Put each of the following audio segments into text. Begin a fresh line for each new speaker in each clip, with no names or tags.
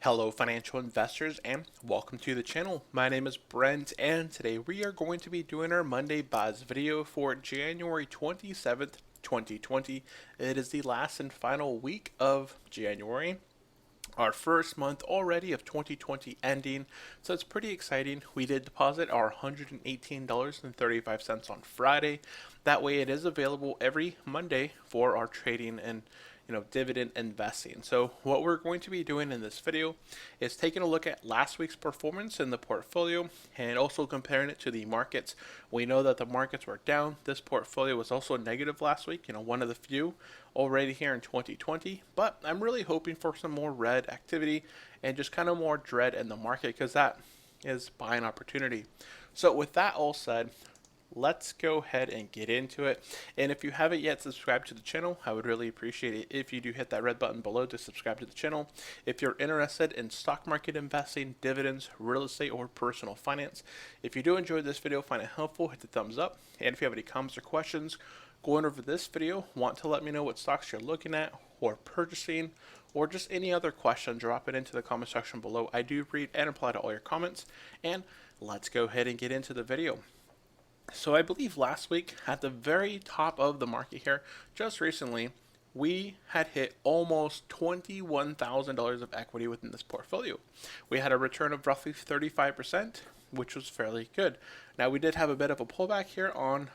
Hello financial investors and welcome to the channel. My name is Brent and today we are going to be doing our Monday Buzz video for January 27th, 2020. It is the last and final week of January. Our first month already of 2020 ending, so it's pretty exciting. We did deposit our $118.35 on Friday. That way it is available every Monday for our trading and dividend investing. So what we're going to be doing in this video is taking a look at last week's performance in the portfolio and also comparing it to the markets. We know that the markets were down. This portfolio was also negative last week, one of the few already here in 2020, but I'm really hoping for some more red activity and just kind of more dread in the market because that is buying opportunity. So with that all said, let's go ahead and get into it. And if you haven't yet subscribed to the channel, I would really appreciate it if you do hit that red button below to subscribe to the channel. If you're interested in stock market investing, dividends, real estate, or personal finance, if you do enjoy this video, find it helpful, hit the thumbs up. And if you have any comments or questions going over this video, want to let me know what stocks you're looking at or purchasing, or just any other question, drop it into the comment section below. I do read and reply to all your comments. And let's go ahead and get into the video. So I believe last week at the very top of the market here, just recently, we had hit almost $21,000 of equity within this portfolio. We had a return of roughly 35%, which was fairly good. Now we did have a bit of a pullback here on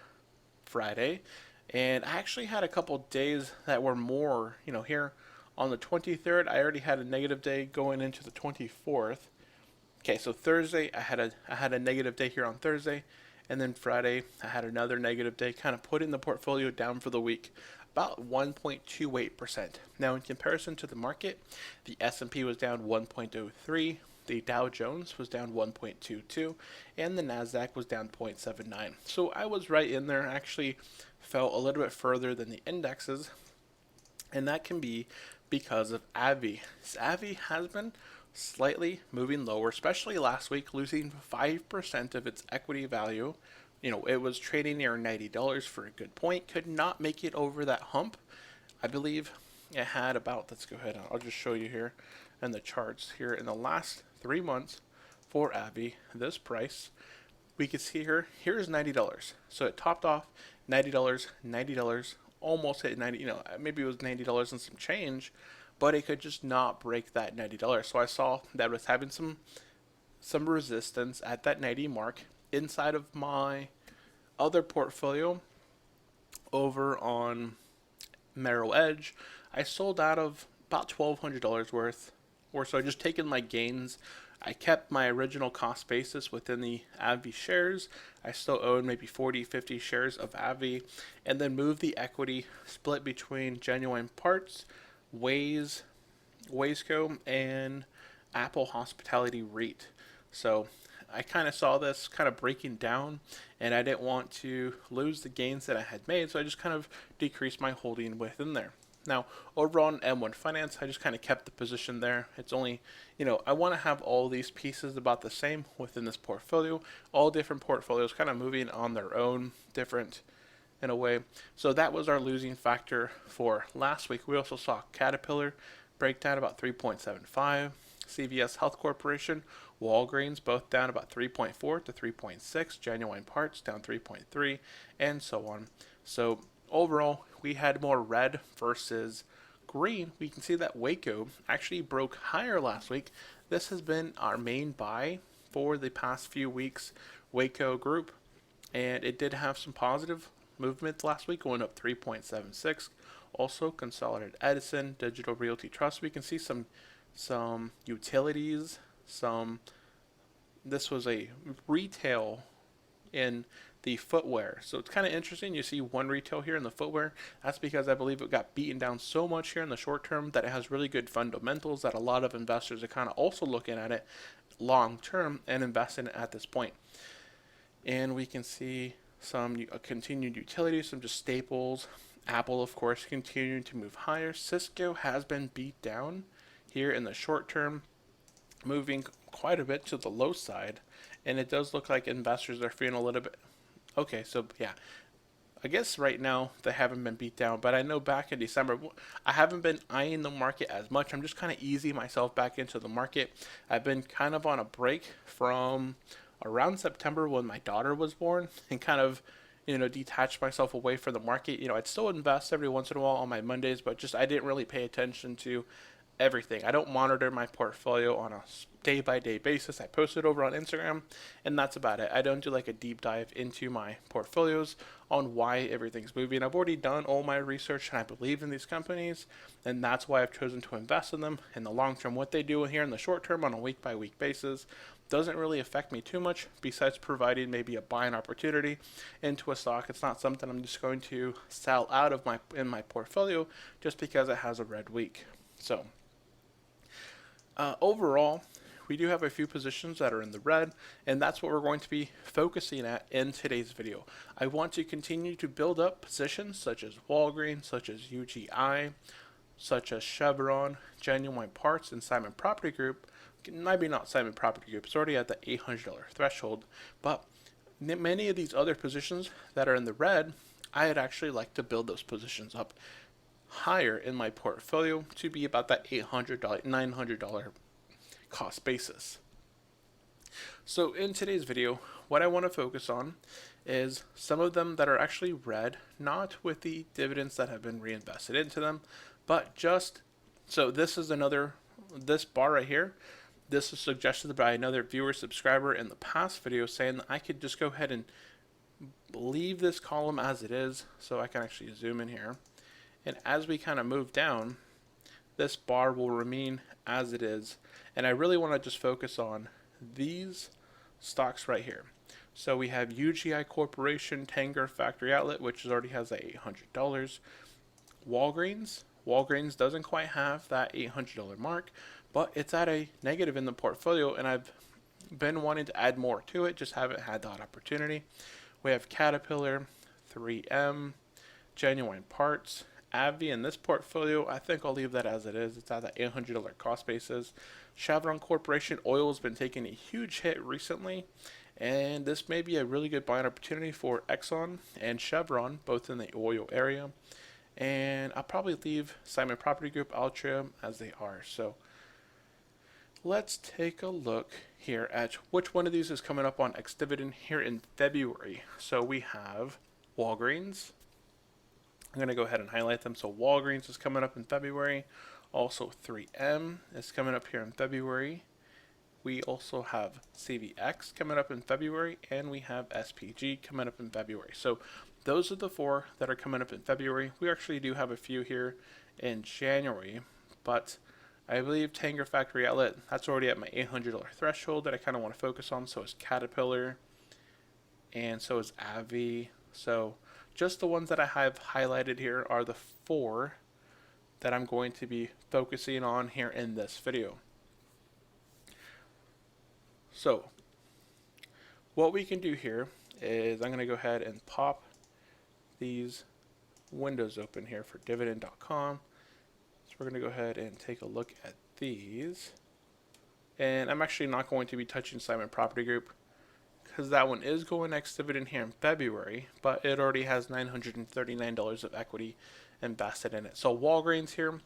Friday, and I actually had a couple days that were more, here on the 23rd, I already had a negative day going into the 24th. Okay, so Thursday, I had a negative day here on Thursday. And then Friday, I had another negative day, kind of putting the portfolio down for the week, about 1.28%. Now, in comparison to the market, the S&P was down 1.03, the Dow Jones was down 1.22, and the NASDAQ was down 0.79. So I was right in there, actually fell a little bit further than the indexes, and that can be because of AbbVie. AbbVie has been slightly moving lower, especially last week, losing 5% of its equity value. It was trading near $90 for a good point, could not make it over that hump. I believe it had about, let's go ahead, I'll just show you here in the charts here in the last 3 months for AbbVie, this price, we can see here's $90. So it topped off $90, almost hit 90, maybe it was $90 and some change, but it could just not break that $90. So I saw that it was having some resistance at that 90 mark inside of my other portfolio over on Merrill Edge. I sold out of about $1,200 worth or so, just taking my gains. I kept my original cost basis within the AbbVie shares. I still own maybe 40, 50 shares of AbbVie, and then moved the equity split between Genuine Parts, Wazeco, and Apple Hospitality REIT. So I kind of saw this kind of breaking down, and I didn't want to lose the gains that I had made, so I just kind of decreased my holding within there. Now, over on M1 Finance, I just kind of kept the position there. It's only, I want to have all these pieces about the same within this portfolio. All different portfolios kind of moving on their own different in a way. So that was our losing factor for last week. We also saw Caterpillar break down about 3.75, CVS Health Corporation, Walgreens both down about 3.4 to 3.6, Genuine Parts down 3.3, and so on. So overall, we had more red versus green. We can see that Waco actually broke higher last week. This has been our main buy for the past few weeks, Waco Group, and it did have some positive movement last week, going up 3.76. Also, Consolidated Edison, Digital Realty Trust. We can see some utilities. This was a retail in the footwear. So it's kind of interesting. You see one retail here in the footwear. That's because I believe it got beaten down so much here in the short term that it has really good fundamentals that a lot of investors are kind of also looking at it long term and investing at this point. And we can see some continued utilities, some just staples. Apple, of course, continuing to move higher. Cisco has been beat down here in the short term, moving quite a bit to the low side. And it does look like investors are feeling a little bit. Okay, so yeah, I guess right now they haven't been beat down, but I know back in December, I haven't been eyeing the market as much. I'm just kind of easing myself back into the market. I've been kind of on a break from around September when my daughter was born and kind of, detached myself away from the market. I'd still invest every once in a while on my Mondays, but just I didn't really pay attention to everything. I don't monitor my portfolio on a day by day basis. I post it over on Instagram, and that's about it. I don't do like a deep dive into my portfolios on why everything's moving. I've already done all my research, and I believe in these companies, and that's why I've chosen to invest in them in the long term. What they do here in the short term on a week by week basis doesn't really affect me too much, besides providing maybe a buying opportunity into a stock. It's not something I'm just going to sell out of my portfolio just because it has a red week. So overall, we do have a few positions that are in the red, and that's what we're going to be focusing at in today's video. I want to continue to build up positions such as Walgreens, such as UGI, such as Chevron, Genuine Parts, and Simon Property Group. Maybe not Simon Property Group, it's already at the $800 threshold, but many of these other positions that are in the red, I'd actually like to build those positions up higher in my portfolio to be about that $800, $900 cost basis. So in today's video, what I want to focus on is some of them that are actually red, not with the dividends that have been reinvested into them, but just, so this bar right here, this is suggested by another viewer subscriber in the past video saying that I could just go ahead and leave this column as it is. So I can actually zoom in here. And as we kind of move down, this bar will remain as it is. And I really want to just focus on these stocks right here. So we have UGI Corporation, Tanger Factory Outlet, which already has that $800. Walgreens doesn't quite have that $800 mark, but it's at a negative in the portfolio, and I've been wanting to add more to it, just haven't had that opportunity. We have Caterpillar, 3M, Genuine Parts, AbbVie in this portfolio. I think I'll leave that as it is. It's at that $800 cost basis. Chevron Corporation, oil has been taking a huge hit recently, and this may be a really good buying opportunity for Exxon and Chevron, both in the oil area. And I'll probably leave Simon Property Group, Altria as they are. So let's take a look here at which one of these is coming up on ex-dividend here in February. So we have Walgreens. I'm going to go ahead and highlight them. So Walgreens is coming up in February. Also 3M is coming up here in February. We also have CVX coming up in February, and we have SPG coming up in February. So those are the four that are coming up in February. We actually do have a few here in January, but I believe Tanger Factory Outlet, that's already at my $800 threshold that I kind of want to focus on. So is Caterpillar, and so is AbbVie. So just the ones that I have highlighted here are the four that I'm going to be focusing on here in this video. So what we can do here is I'm going to go ahead and pop these windows open here for dividend.com. So we're going to go ahead and take a look at these. And I'm actually not going to be touching Simon Property Group because that one is going ex-dividend here in February, but it already has $939 of equity invested in it. So Walgreens here,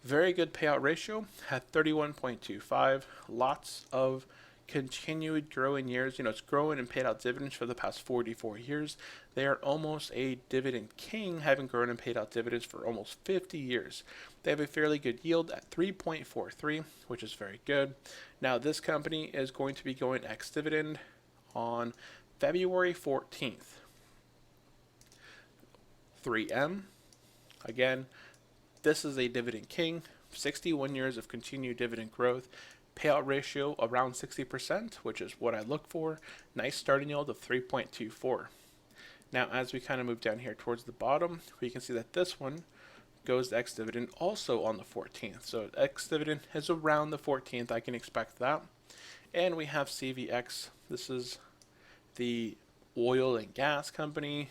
very good payout ratio, had 31.25, lots of continued growing years. It's growing and paid out dividends for the past 44 years. They are almost a dividend king, having grown and paid out dividends for almost 50 years. They have a fairly good yield at 3.43, which is very good. Now this company is going to be going ex-dividend on February 14th. 3M, again, this is a dividend king, 61 years of continued dividend growth. Payout ratio around 60%, which is what I look for. Nice starting yield of 3.24. Now, as we kind of move down here towards the bottom, we can see that this one goes to ex-dividend also on the 14th. So ex-dividend is around the 14th. I can expect that. And we have CVX. This is the oil and gas company.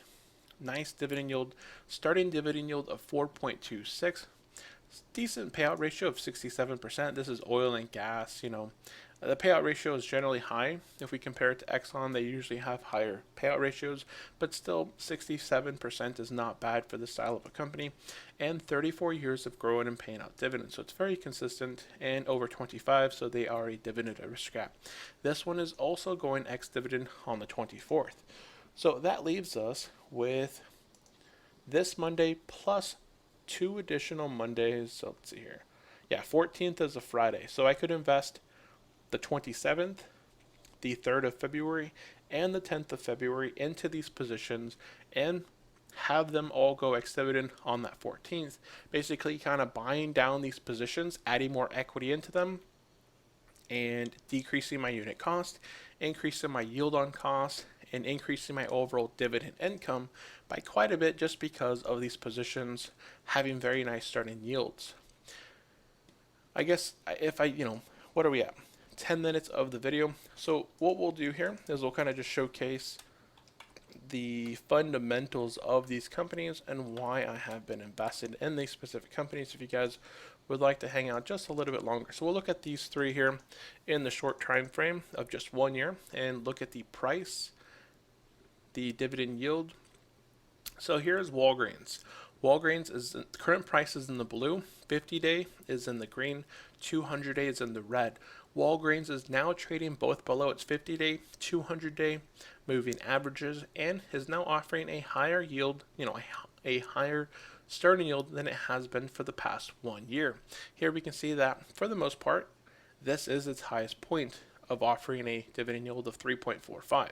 Nice dividend yield. Starting dividend yield of 4.26. Decent payout ratio of 67%. This is oil and gas, The payout ratio is generally high. If we compare it to Exxon, they usually have higher payout ratios, but still 67% is not bad for this style of a company, and 34 years of growing and paying out dividends. So it's very consistent, and over 25, so they are a dividend aristocrat. This one is also going ex-dividend on the 24th. So that leaves us with this Monday plus 2 additional Mondays. So let's see here. Yeah, 14th is a Friday. So I could invest the 27th, the 3rd of February, and the 10th of February into these positions and have them all go ex-dividend on that 14th. Basically kind of buying down these positions, adding more equity into them, and decreasing my unit cost, increasing my yield on cost, and increasing my overall dividend income by quite a bit just because of these positions having very nice starting yields. I guess if what are we at? 10 minutes of the video. So what we'll do here is we'll kind of just showcase the fundamentals of these companies and why I have been invested in these specific companies if you guys would like to hang out just a little bit longer. So we'll look at these three here in the short time frame of just 1 year and look at the price, the dividend yield. So here's Walgreens. Walgreens is current price is in the blue, 50-day is in the green, 200-day is in the red. Walgreens is now trading both below its 50-day, 200-day moving averages and is now offering a higher yield, a higher starting yield than it has been for the past 1 year. Here we can see that for the most part, this is its highest point of offering a dividend yield of 3.45.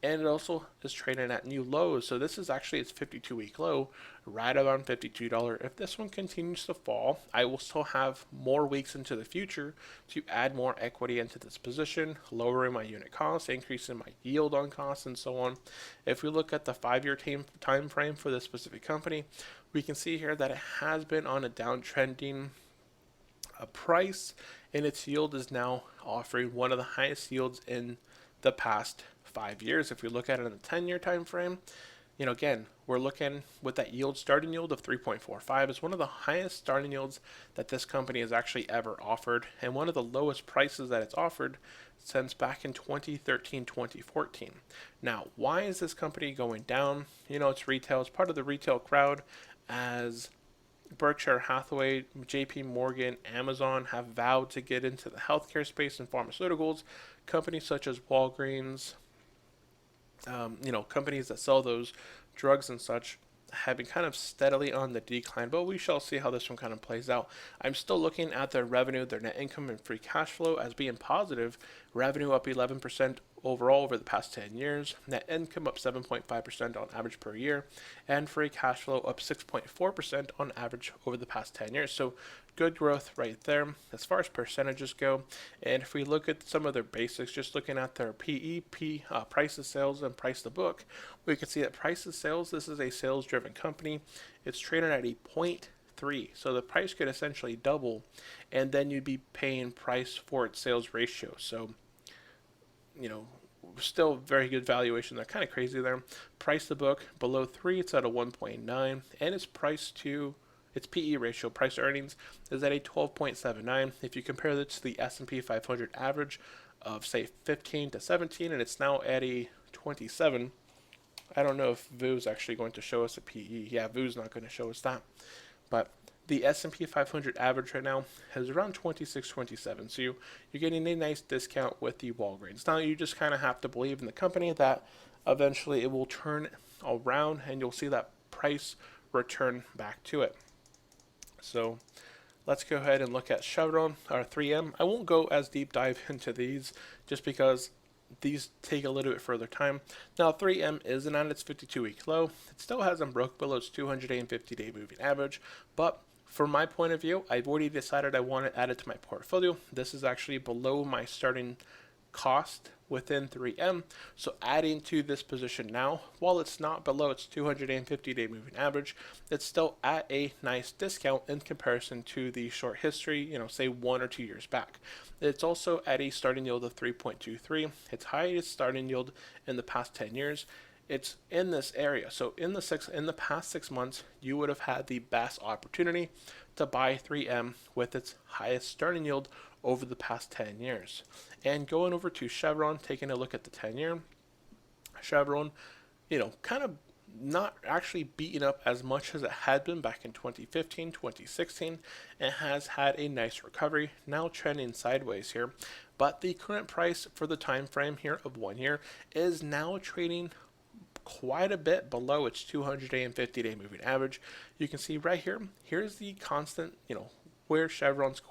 And it also is trading at new lows. So this is actually its 52-week low, right around $52. If this one continues to fall, I will still have more weeks into the future to add more equity into this position, lowering my unit cost, increasing my yield on costs, and so on. If we look at the 5-year time frame for this specific company, we can see here that it has been on a downtrending price, and its yield is now offering one of the highest yields in the past 5 years. If we look at it in the 10-year time frame, again, we're looking with that yield, starting yield of 3.45 is one of the highest starting yields that this company has actually ever offered, and one of the lowest prices that it's offered since back in 2013, 2014. Now, why is this company going down? It's retail. It's part of the retail crowd, as Berkshire Hathaway, JP Morgan, Amazon have vowed to get into the healthcare space and pharmaceuticals. Companies such as Walgreens, companies that sell those drugs and such have been kind of steadily on the decline, but we shall see how this one kind of plays out. I'm still looking at their revenue, their net income, and free cash flow as being positive. Revenue up 11% overall over the past 10 years, net income up 7.5% on average per year, and free cash flow up 6.4% on average over the past 10 years. So good growth right there as far as percentages go. And if we look at some of their basics, just looking at their PE, price of sales, and price to book, we can see that price of sales, this is a sales driven company. It's traded at a 0.3, so the price could essentially double, and then you'd be paying price for its sales ratio. So still very good valuation. They're kind of crazy there. Price to book below 3, it's at a 1.9, and its PE ratio, price to earnings, is at a 12.79. If you compare this to the S&P 500 average of say 15 to 17, and it's now at a 27. I don't know if VU's actually going to show us a PE. Yeah, VU's not going to show us that. But the S&P 500 average right now is around 26, 27. So you're getting a nice discount with the Walgreens. Now you just kind of have to believe in the company that eventually it will turn around and you'll see that price return back to it. So let's go ahead and look at Chevron or 3M. I won't go as deep dive into these just because these take a little bit further time. Now 3M isn't on its 52-week low. It still hasn't broke below its 200-day and 50-day moving average, but from my point of view, I've already decided I want to add it to my portfolio. This is actually below my starting cost within 3M. So adding to this position now, while it's not below its 200-day and 50-day moving average, it's still at a nice discount in comparison to the short history, say 1 or 2 years back. It's also at a starting yield of 3.23, its highest starting yield in the past 10 years. it's in this area. So in the past 6 months, you would have had the best opportunity to buy 3M with its highest starting yield over the past 10 years. And going over to Chevron, taking a look at the 10-year, Chevron, kind of not actually beaten up as much as it had been back in 2015, 2016. It has had a nice recovery, now trending sideways here. But the current price for the time frame here of 1 year is now trading quite a bit below its 200-day and 50-day moving average. You can see right here, here's the constant, where Chevron's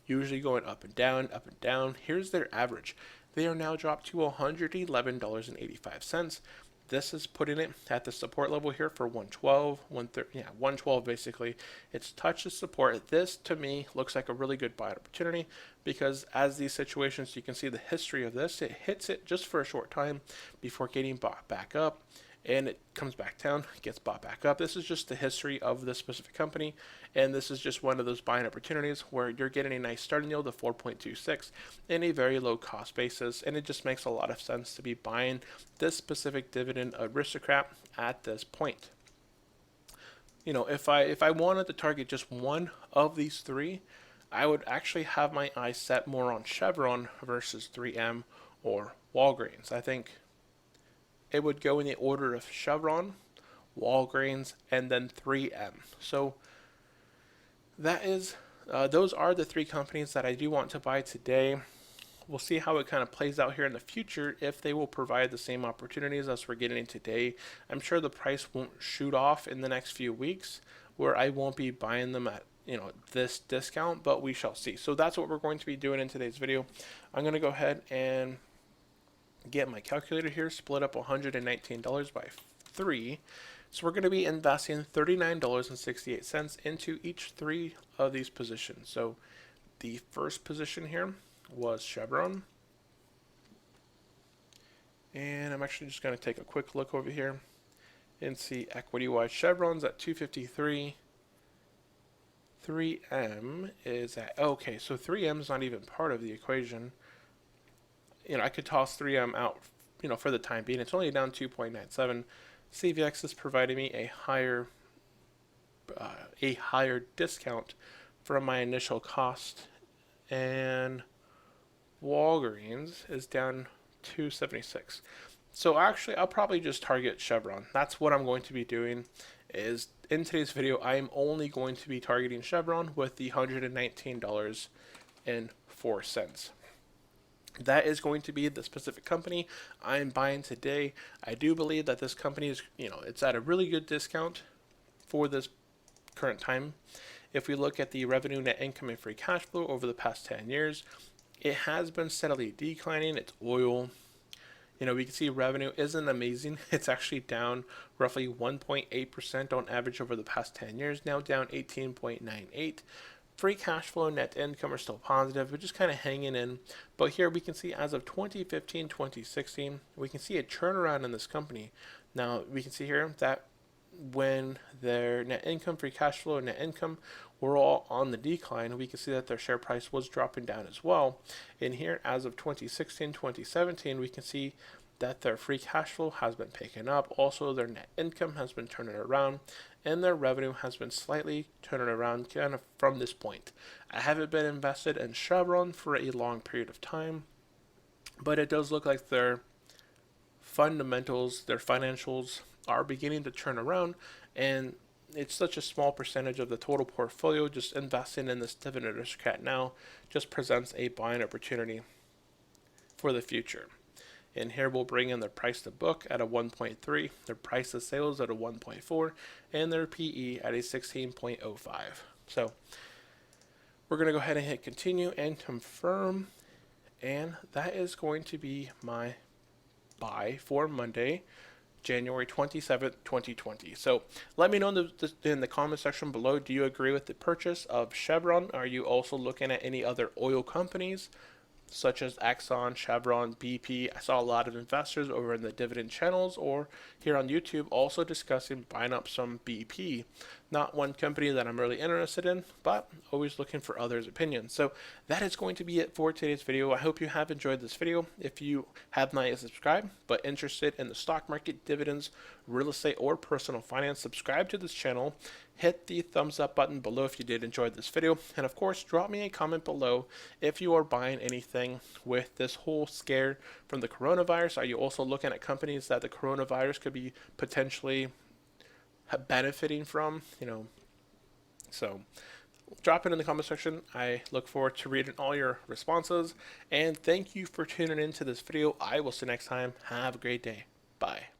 usually going up and down, up and down. Here's their average. They are now dropped to $111.85. This is putting it at the support level here for 112, 112 basically. It's touched the support. This to me looks like a really good buy opportunity because as these situations, you can see the history of this. It hits it just for a short time before getting bought back up, and it comes back down, gets bought back up. This is just the history of this specific company, and this is just one of those buying opportunities where you're getting a nice starting yield of 4.26 in a very low cost basis, and it just makes a lot of sense to be buying this specific dividend aristocrat at this point. If I wanted to target just one of these three, I would actually have my eyes set more on Chevron versus 3M or Walgreens. I think it would go in the order of Chevron, Walgreens, and then 3M. So those are the three companies that I do want to buy today. We'll see how it kind of plays out here in the future if they will provide the same opportunities as we're getting today. I'm sure the price won't shoot off in the next few weeks where I won't be buying them at this discount, but we shall see. So that's what we're going to be doing in today's video. I'm going to go ahead and get my calculator here, split up $119 by 3. So we're going to be investing $39.68 into each three of these positions. So the first position here was Chevron. And I'm actually just going to take a quick look over here and see equity-wise. Chevron's at 253. 3M is at, okay, so 3M is not even part of the equation. I could toss 3M out, for the time being. It's only down 2.97. CVX is providing me a higher discount from my initial cost, and Walgreens is down 276. So actually, I'll probably just target Chevron. That's what I'm going to be doing. Is in today's video, I am only going to be targeting Chevron with the $119.04. That is going to be the specific company I'm buying today. I do believe that this company is, it's at a really good discount for this current time. If we look at the revenue, net income, and free cash flow over the past 10 years, it has been steadily declining. It's oil. We can see revenue isn't amazing. It's actually down roughly 1.8% on average over the past 10 years, now down 18.98. Free cash flow and net income are still positive, but just kind of hanging in. But here we can see as of 2015, 2016, we can see a turnaround in this company. Now we can see here that when their net income, free cash flow, and net income were all on the decline, we can see that their share price was dropping down as well. And here as of 2016, 2017, we can see that their free cash flow has been picking up. Also, their net income has been turning around, and their revenue has been slightly turning around kind of from this point. I haven't been invested in Chevron for a long period of time, but it does look like their fundamentals, their financials are beginning to turn around, and it's such a small percentage of the total portfolio. Just investing in this dividend aristocrat now just presents a buying opportunity for the future. And here we'll bring in their price to book at a 1.3, their price to sales at a 1.4, and their PE at a 16.05. So we're going to go ahead and hit continue and confirm. And that is going to be my buy for Monday, January 27th, 2020. So let me know in the comment section below, do you agree with the purchase of Chevron? Are you also looking at any other oil companies? such as Exxon, Chevron, BP. I saw a lot of investors over in the dividend channels or here on YouTube also discussing buying up some BP. Not one company that I'm really interested in, but always looking for others' opinions. So that is going to be it for today's video. I hope you have enjoyed this video. If you have not yet subscribed, but interested in the stock market, dividends, real estate, or personal finance, subscribe to this channel. Hit the thumbs up button below if you did enjoy this video. And of course, drop me a comment below if you are buying anything with this whole scare from the coronavirus. Are you also looking at companies that the coronavirus could be potentially benefiting from? So drop it in the comment section. I look forward to reading all your responses. And thank you for tuning into this video. I will see you next time. Have a great day. Bye.